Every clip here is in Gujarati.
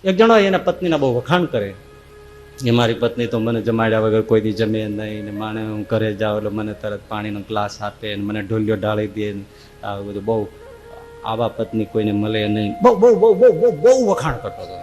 એક જણો એના પત્નીના બહુ વખાણ કરે એ મારી પત્ની તો મને જમાડ્યા વગર કોઈ દી જમે નહીં ને માણે હું ઘરે જાઉં એટલે મને તરત પાણીનો ગ્લાસ આપે ને મને ઢોલિયો ઢાળી દે ને આવું બધું બહુ આવા પત્ની કોઈને મળે નહીં બહુ બહુ બહુ બહુ બહુ બહુ વખાણ કરતો હતો.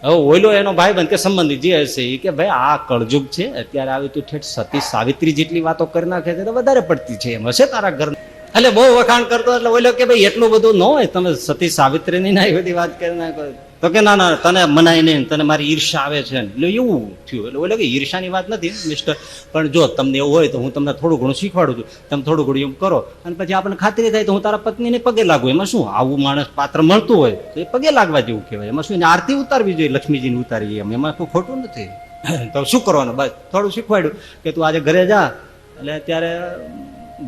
હવે ઓઈલો એનો ભાઈબંધ કે સંબંધી જે હશે એ કે ભાઈ આ કળજુગ છે અત્યારે આવી તું ઠેઠ સતી સાવિત્રી જેટલી વાતો કરી નાખે છે તો વધારે પડતી છે એમ હશે તારા ઘર એટલે બહુ વખાણ કરતો એટલે ઓઈલો કે ભાઈ એટલું બધું ન હોય તમે સતી સાવિત્રીની ના એ બધી વાત કરી નાખો તો કે ના ના તને મનાય નહીં તને મારી ઈર્ષા આવે છે એટલે એવું થયું એટલે ઓલો કે ઈર્ષાની વાત નથી મિસ્ટર પણ જો તમને એવું હોય તો હું તમને થોડું ઘણું શીખવાડું છું તમે થોડું ઘણું એમ કરો અને પછી આપણને ખાતરી થાય તો હું તારા પત્નીને પગે લાગુ એમાં શું આવું માણસ પાત્ર મળતું હોય તો એ પગે લાગવા જેવું કહેવાય એમાં શું એને આરતી ઉતારવી જોઈએ લક્ષ્મીજીને ઉતારી એમાં કોઈ ખોટું નથી તો શું કરવાનું બસ થોડું શીખવાડ્યું કે તું આજે ઘરે જા એટલે ત્યારે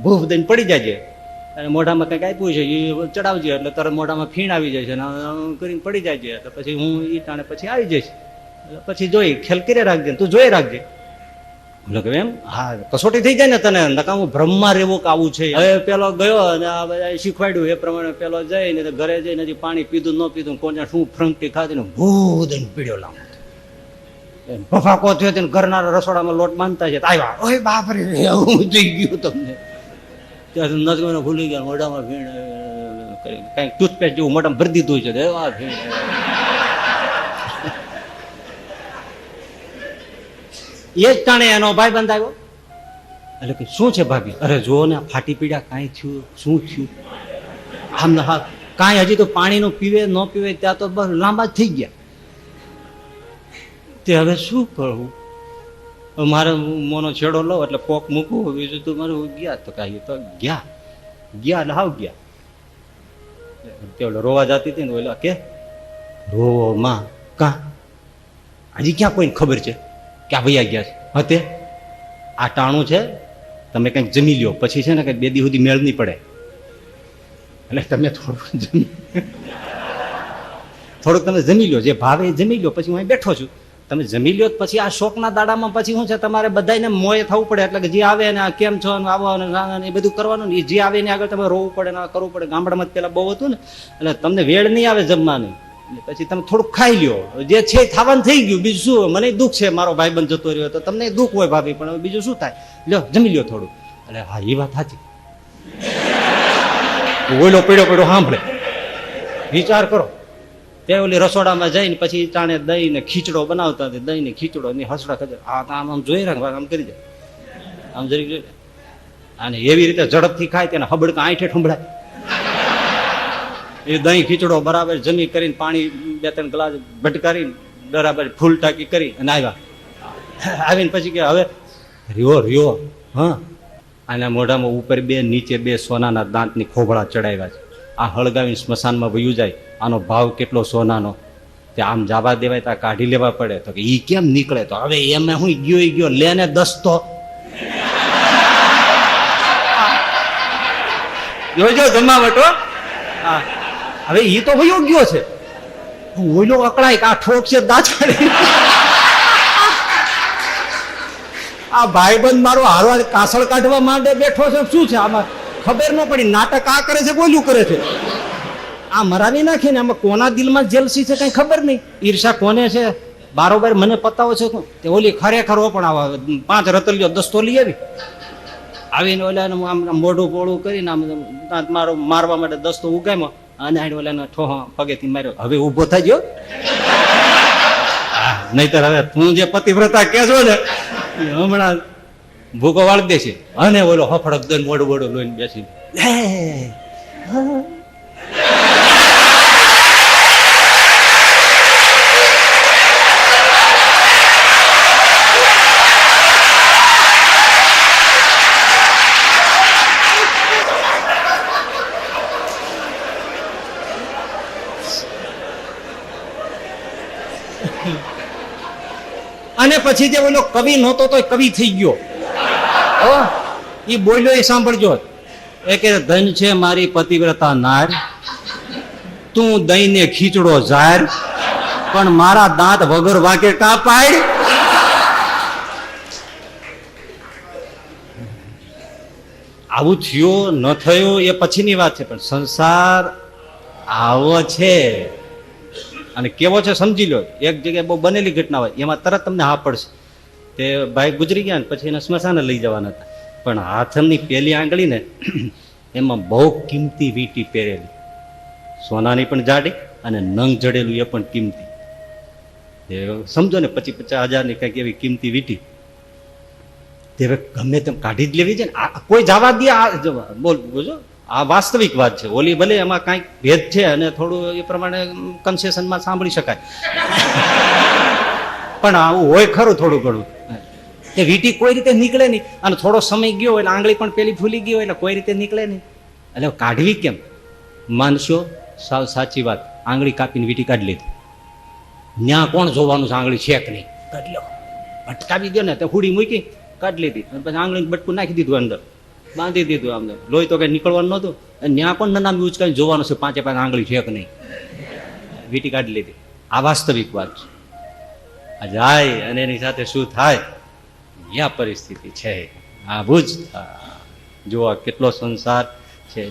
ભૂખ દઈને પડી જાય અને મોઢામાં કંઈક આપ્યું છે એ ચડાવજે એટલે તરત મોઢામાં ફીણ આવી જાય છે અને કરીને પડી જાય છે તો પછી હું એ ટાણે પછી આવી જઈશ પછી જોઈ ખેલ કરી રાખજે તું જોઈ રાખજે એમ હા કસોટી થઈ જાય ને તને નકામું બ્રહ્મમાં રહેવું કે આવું છે હવે પેલો ગયો અને આ બધા શીખવાડ્યું એ પ્રમાણે પેલો જઈને ઘરે જઈને હજી પાણી પીધું ન પીધું કોને શું ફ્રંકટી ખાધી ને ભૂ દઈને પીડ્યો લાંબો ભફાકો થયો તેને ઘરના રસોડામાં લોટ બાંધતા છે આવ્યા ઓય બાપરે એવું થઈ ગયું તમને ત્યાં નજર ભૂલી ગયા મોઢામાં ભીણ કઈક ટૂથપેસ્ટ જેવું મોઢામાં ભરી દીધું છે એવા ભીણ એ જ ટાણે એનો ભાઈ બંધ આવ્યો એટલે કે શું છે ભાભી અરે જો ને ફાટી પીડ્યા કાંઈ થયું શું થયું આમ હા કાંઈ હજી તો પાણીનું પીવે ન પીવે ત્યાં તો બસ લાંબા જ થઈ ગયા તે હવે શું કરવું મારે મોનો છેડો લો એટલે પોક મૂકવું બીજું તું મારું ગયા તો કાંઈ તો ગયા એટલે હાવ ગયા તે ઓલો રોવા જતી હતી ને ઓલા કે રોવો માં કા હજી ક્યાં કોઈને ખબર છે ક્યાં ભૈયા ગયા છે હતે આ ટાણું છે તમે કંઈક જમી લ્યો પછી છે ને કંઈક 2 દી સુધી મેળ નહીં પડે એટલે તમે થોડુંક તમે જમી લો જે ભાવે એ જમી લો પછી હું અહીં બેઠો છું તમે જમી લ્યો પછી આ શોકના દાડામાં પછી શું છે તમારે બધાને મોએ થવું પડે એટલે કે જે આવે ને કેમ છો આવો એ બધું કરવાનું ને જે આવે ને આગળ તમે રોવું પડે ને કરવું પડે ગામડામાં પેલા બહુ હતું ને એટલે તમને વેળ નહીં આવે જમવાનું પછી તમે થોડુંક ખાઈ લ્યો જે છે ખાવાનું થઈ ગયું બીજું શું મને દુઃખ છે મારો ભાઈબંધ જતો રહ્યો તો તમને દુઃખ હોય ભાભી પણ બીજું શું થાય લ્યો જમી લ્યો થોડું એટલે હા એ વાત સાચી ઓલો પડ્યો સાંભળે વિચાર કરો તે ઓલી રસોડામાં જઈને પછી ચાણે દહીં ને ખીચડો બનાવતા હતા દહીં ને ખીચડો ની હસડા ખજર આમ જોઈ રાખ આમ કરી જાય આમ જરી જોઈ અને એવી રીતે ઝડપથી ખાય તેને હબડકા આંઠે ઠુંભળાય એ દહીં ખીચડો બરાબર જમી કરીને પાણી 2-3 ગ્લાસ ભટકારી બરાબર ફૂલ ટાંકી કરી અને આવ્યા આવીને પછી કે હવે રહ્યો હા આના મોઢામાં ઉપર 2 નીચે 2 સોનાના દાંતની ખોભળા ચડાવ્યા છે આ હળગાવીને સ્મશાનમાં વયું જાય આનો ભાવ કેટલો સોનાનો તે આમ જાવા દેવાય ત્યાં કાઢી લેવા પડે તો કે ઈ કેમ નીકળે તો હવે એમાં હું ગયો લેને દસ્તો જોજો જમાવટો હા હવે ઈ તો વયો ગયો છે ઓઈલો અકળાય કે આ ઠોક છે દાચડી આ ભાઈબંધ મારો હારવા કાસળ કાઢવા માંડે બેઠો છે શું છે આમાં ખબર ન પડી નાટક આ કરે છે બોલ્યું કરે છે આ મરાવી નાખી ને આમાં કોના દિલમાં જેલસી છે કઈ ખબર નહીં ઈર્ષા કોને છે બારોબાર મને પતાવો છે તે ઓલી ખરેખર પણ આવા 5 રતલિયો દસ્તો લઈ આવીને ઓલાને આમ મોઢું પોળું કરીને આમ દાંત મારવા માટે દસ્તો ઉગામ્યો અને ઓલાને ઠોહો પગેથી માર્યો હવે ઊભો થઈ ગયો નહીતર હવે તું જે પતિવ્રતા કે છો ને હમણાં ભૂકો વાળી દે છે અને ઓલો હફડક દઈને મોડું લોહીને બેસી અને પછી જે ઓલો કવિ નહોતો તો કવિ થઈ ગયો એ બોલ્યો એ સાંભળજો એ કે ધન છે મારી પતિવ્રતા નાર તું દઈને ખીચડો જાર પણ મારા દાંત વગર વાકે કાપાય આવું થયો ન થયો એ પછીની વાત છે પણ સંસાર આવો છે અને કેવો છે સમજી લો. એક જગ્યાએ બહુ બનેલી ઘટના હોય એમાં તરત તમને હા પડશે. તે ભાઈ ગુજરી ગયા ને પછી એને સ્મશાને લઈ જવાના હતા, પણ હાથમની પેલી આંગળી ને એમાં બહુ કિંમતી વીંટી પહેરેલી, સોનાની પણ જાડી અને નંગ જડેલું એ પણ કિંમતી. એ સમજો ને 50,000-50,000ની કંઈક એવી કિંમતી વીંટી. તે હવે ગમે તેમ કાઢી જ લેવી છે ને, કોઈ જવા દે. બોલ બોલો, આ વાસ્તવિક વાત છે. ઓલી ભલે એમાં કાંઈક ભેદ છે અને થોડું એ પ્રમાણે કન્સેશનમાં સાંભળી શકાય, પણ આવું હોય ખરું થોડું ઘણું. એ વીંટી કોઈ રીતે નીકળે નહીં, અને થોડો સમય ગયો એટલે આંગળી પણ પેલી ફૂલી ગયો એટલે કોઈ રીતે નીકળે નહીં. એટલે કાઢવી કેમ? માનશો, સાવ સાચી વાત, આંગળી કાપીને વીંટી કાઢી લીધી. ન્યા કોણ જોવાનું છે આંગળી છે કે નહીં? કાઢી લો, ભટકાવી દો ને, તો હુડી મૂકી કાઢી લીધી. પછી આંગળી બટકું નાખી દીધું અંદર, બાંધી દીધું. આમ લોહી તો કઈ નીકળવાનું નહોતું. ન્યા કોણ નનામી ઉચકાઈને જોવાનું છે 5 આંગળી છે કે નહીં? વીંટી કાઢી લીધી. આ વાસ્તવિક વાત છે. આ જાય અને એની સાથે શું થાય આ પરિસ્થિતિ છે. આવું જ જુઓ કેટલો સંસાર છે.